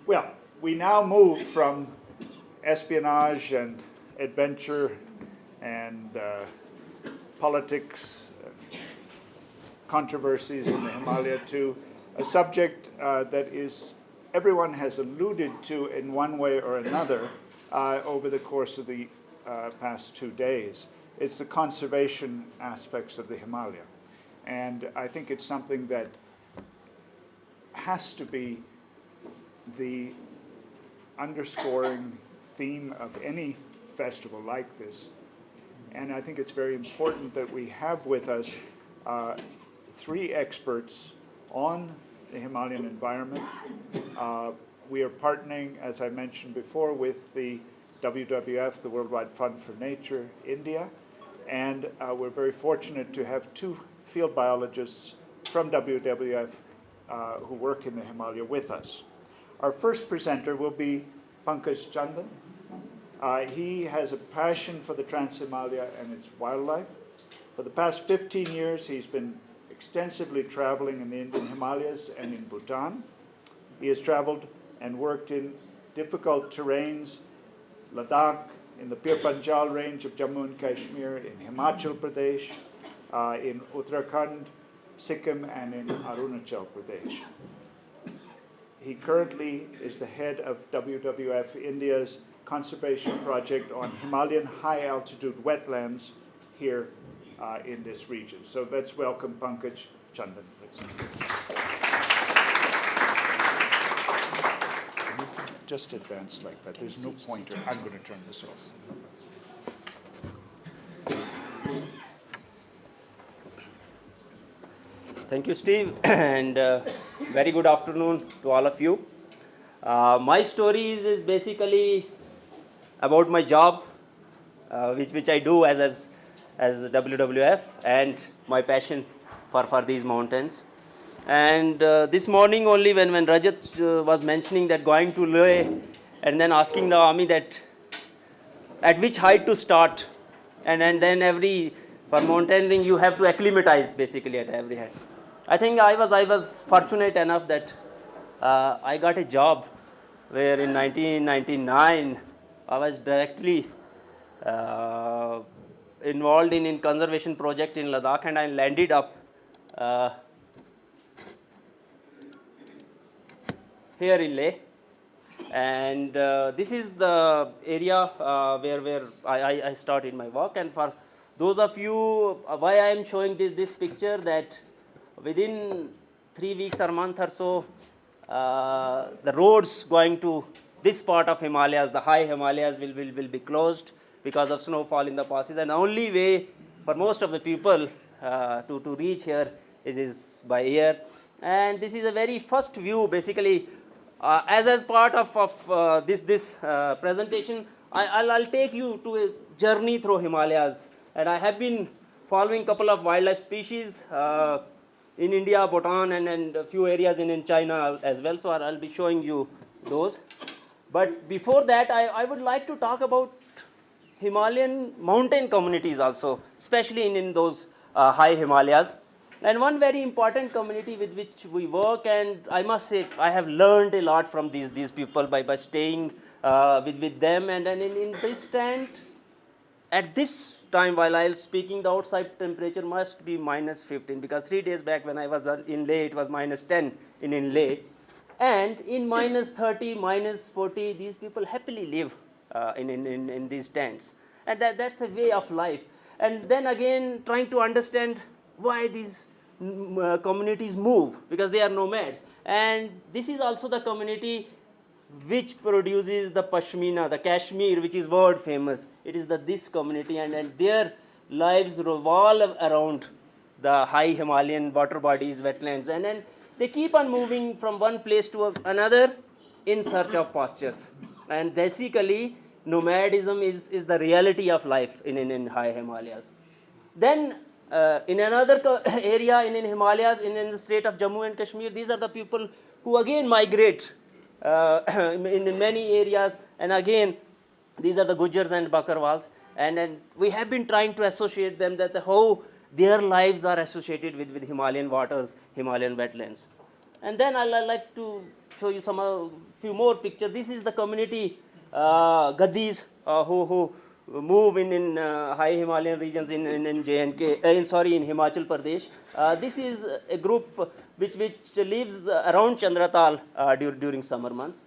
Well, we now move from espionage and adventure and politics, controversies in the Himalaya to a subject that is everyone has alluded to in one way or another over the course of the past 2 days. It's the conservation aspects of the Himalaya. And I think it's something that has to be the underscoring theme of any festival like this. And I think it's very important that we have with us 3 experts on the Himalayan environment. We are partnering, as I mentioned before, with the WWF, the Worldwide Fund for Nature, India. And we're very fortunate to have 2 field biologists from WWF who work in the Himalaya with us. Our first presenter will be Pankaj Chandan. He has a passion for the Transhimalaya and its wildlife. For the past 15 years, he's been extensively traveling in the Indian Himalayas and in Bhutan. He has traveled and worked in difficult terrains, Ladakh, in the Pir Panjal range of Jammu and Kashmir, in Himachal Pradesh, in Uttrakhand, Sikkim, and in Arunachal Pradesh. He currently is the head of WWF India's conservation project on Himalayan High Altitude wetlands here in this region. So let's welcome Pankaj Chandan, please. Just advance like that. There's no pointer. I'm going to turn this off. Thank you, Steve, and very good afternoon to all of you. My story is basically about my job, which I do as WWF, and my passion for these mountains. And this morning only when Rajat was mentioning that going to Leh and then asking the army that at which height to start, and then for mountaineering you have to acclimatize basically at every height. I think I was fortunate enough that I got a job where in 1999 I was directly involved in conservation project in Ladakh, and I landed up here in Leh. And this is the area where I started my work. And for those of you, why I am showing this picture, that within 3 weeks or a month or so, the roads going to this part of Himalayas, the high Himalayas, will be closed because of snowfall in the passes. And the only way for most of the people to reach here is by air. And this is a very first view basically. As part of this presentation, I'll take you to a journey through Himalayas. And I have been following a couple of wildlife species in India, Bhutan, and a few areas in China as well. So I'll be showing you those. But before that, I would like to talk about Himalayan mountain communities also, especially in those high Himalayas. And one very important community with which we work, and I must say I have learned a lot from these people by staying with them. And then in this tent, at this time while I was speaking, the outside temperature must be minus 15, because 3 days back when I was in Leh, it was minus 10 in Leh. And in minus 30, minus 40, these people happily live in these tents. And that's a way of life. And then again, trying to understand why these communities move, because they are nomads. And this is also the community which produces the pashmina, the cashmere, which is world famous. It is this community, and their lives revolve around the high Himalayan water bodies, wetlands, and then they keep on moving from one place to another in search of pastures. And basically, nomadism is the reality of life in high Himalayas. Then in another area in Himalayas, in the state of Jammu and Kashmir, these are the people who again migrate in many areas. And again, these are the Gulzars and Bakarwals. And we have been trying to associate them, that how their lives are associated with Himalayan waters, Himalayan wetlands. And then I'd like to show you some few more pictures. This is the community Gaddis who move in high Himalayan regions in J&K, in Himachal Pradesh. This is a group which lives around Chandratal during summer months.